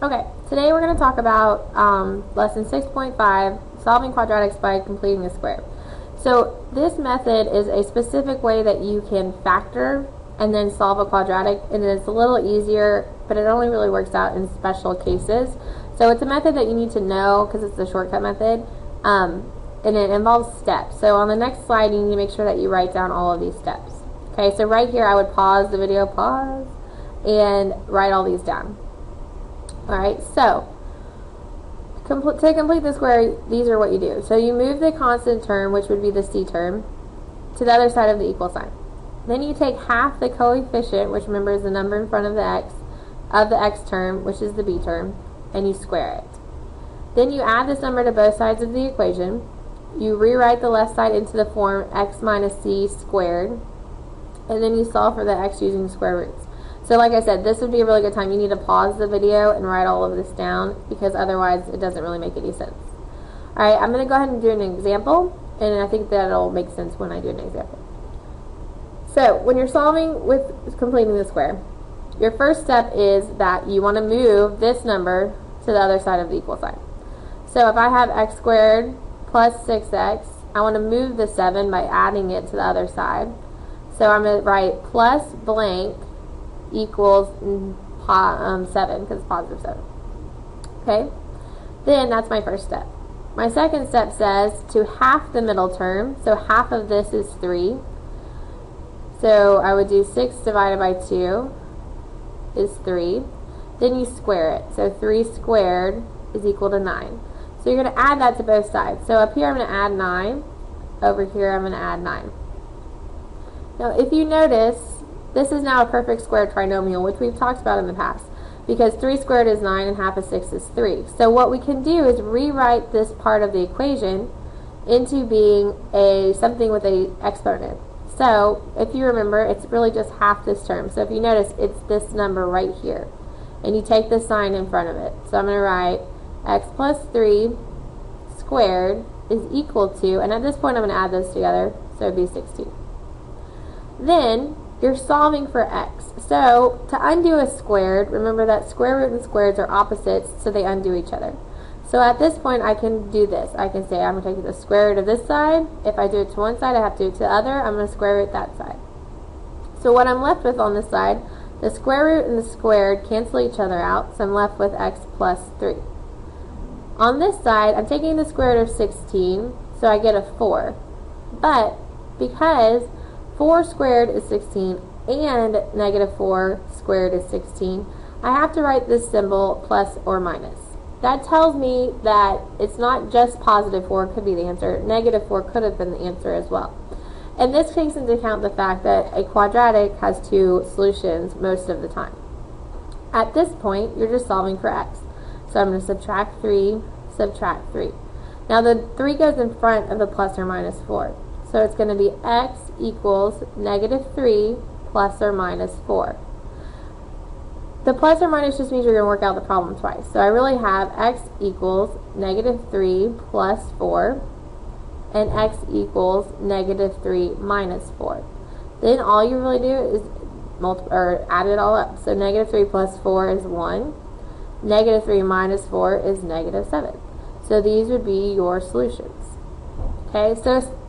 Okay, today we're going to talk about lesson 6.5, solving quadratics by completing a square. So this method is a specific way that you can factor and then solve a quadratic, and it's a little easier, but it only really works out in special cases. So it's a method that you need to know because it's the shortcut method, and it involves steps. So on the next slide, you need to make sure that you write down all of these steps. Okay, so right here I would pause the video, and write all these down. Alright, so to complete the square, these are what you do. So you move the constant term, which would be the c term, to the other side of the equal sign. Then you take half the coefficient, which remember is the number in front of the x term, which is the b term, and you square it. Then you add this number to both sides of the equation. You rewrite the left side into the form x minus c squared, and then you solve for the x using square roots. So like I said, this would be a really good time. You need to pause the video and write all of this down because otherwise it doesn't really make any sense. Alright, I'm going to go ahead and do an example, and I think that'll make sense when I do an example. So when you're solving with completing the square, your first step is that you want to move this number to the other side of the equal sign. So if I have x squared plus 6x, I want to move the 7 by adding it to the other side. So I'm going to write plus blank equals 7 because it's positive 7. Okay? Then that's my first step. My second step says to half the middle term, so half of this is 3. So I would do 6 divided by 2 is 3. Then you square it. So 3 squared is equal to 9. So you're going to add that to both sides. So up here I'm going to add 9. Over here I'm going to add 9. Now if you notice, this is now a perfect square trinomial, which we've talked about in the past, because 3 squared is 9 and half of 6 is 3. So what we can do is rewrite this part of the equation into being something with an exponent. So if you remember, it's really just half this term. So if you notice, it's this number right here. And you take the sign in front of it. So I'm going to write x plus 3 squared is equal to, and at this point I'm going to add those together, so it would be 16. Then you're solving for x. So to undo a squared, remember that square root and squareds are opposites, so they undo each other. So at this point I can do this. I can say I'm going to take the square root of this side. If I do it to one side, I have to do it to the other. I'm going to square root that side. So what I'm left with on this side, the square root and the squared cancel each other out, so I'm left with x plus 3. On this side, I'm taking the square root of 16, so I get a 4. But because 4 squared is 16 and negative 4 squared is 16, I have to write this symbol plus or minus. That tells me that it's not just positive 4 could be the answer, negative 4 could have been the answer as well. And this takes into account the fact that a quadratic has 2 solutions most of the time. At this point, you're just solving for x. So I'm going to subtract 3, subtract 3. Now the 3 goes in front of the plus or minus 4. So it's going to be x equals negative 3 plus or minus 4. The plus or minus just means you're going to work out the problem twice. So I really have x equals negative 3 plus 4 and x equals negative 3 minus 4. Then all you really do is add it all up. So negative 3 plus 4 is 1. Negative 3 minus 4 is negative 7. So these would be your solutions. Okay, so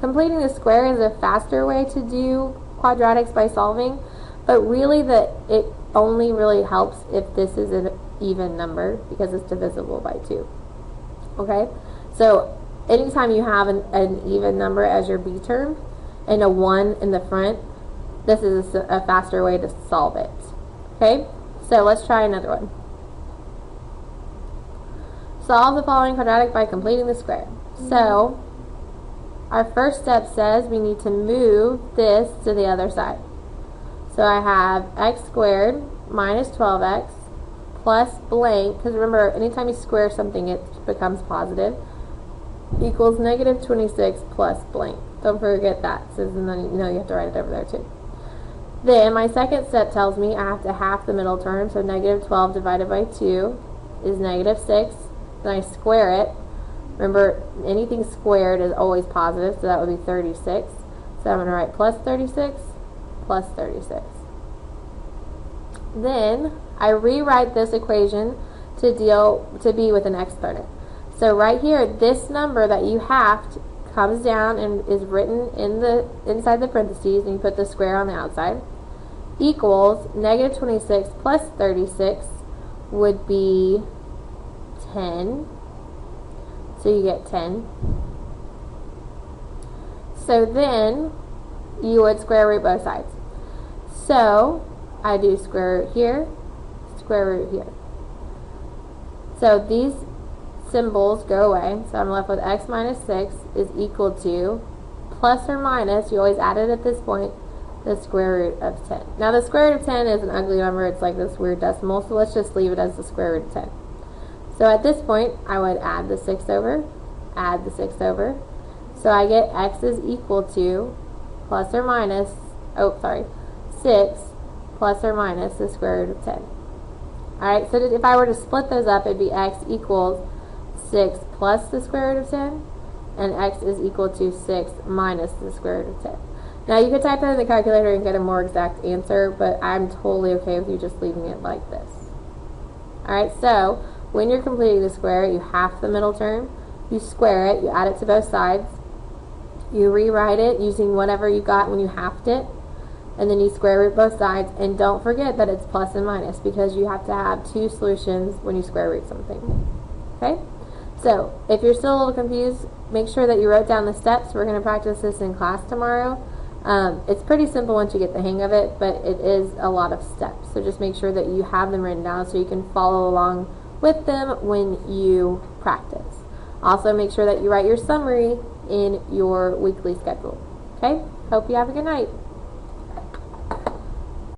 completing the square is a faster way to do quadratics by solving, but really it only really helps if this is an even number because it's divisible by 2. Okay, so anytime you have an even number as your b term and a 1 in the front, this is a faster way to solve it. Okay, so let's try another one. Solve the following quadratic by completing the square. So our first step says we need to move this to the other side. So I have x squared minus 12x plus blank, because remember, anytime you square something, it becomes positive, equals negative 26 plus blank. Don't forget that, so then you know you have to write it over there too. Then my second step tells me I have to half the middle term, so negative 12 divided by 2 is negative 6. Then I square it. Remember, anything squared is always positive, so that would be 36. So I'm going to write plus 36 plus 36. Then I rewrite this equation to be with an exponent. So right here, this number that you halved comes down and is written inside the parentheses, and you put the square on the outside, equals negative 26 plus 36 would be 10. So you get 10. So then you would square root both sides. So I do square root here, square root here. So these symbols go away. So I'm left with x minus 6 is equal to, plus or minus, you always add it at this point, the square root of 10. Now the square root of 10 is an ugly number. It's like this weird decimal, so let's just leave it as the square root of 10. So at this point, I would add the 6 over, add the 6 over. So I get x is equal to plus or minus, 6 plus or minus the square root of 10. Alright, so if I were to split those up, it'd be x equals 6 plus the square root of 10, and x is equal to 6 minus the square root of 10. Now you could type that in the calculator and get a more exact answer, but I'm totally okay with you just leaving it like this. Alright, so when you're completing the square, you half the middle term, you square it, you add it to both sides, you rewrite it using whatever you got when you halved it, and then you square root both sides, and don't forget that it's plus and minus because you have to have two solutions when you square root something. Okay? So, if you're still a little confused, make sure that you wrote down the steps. We're going to practice this in class tomorrow. It's pretty simple once you get the hang of it, but it is a lot of steps. So just make sure that you have them written down so you can follow along with them when you practice. Also, make sure that you write your summary in your weekly schedule. Okay? Hope you have a good night.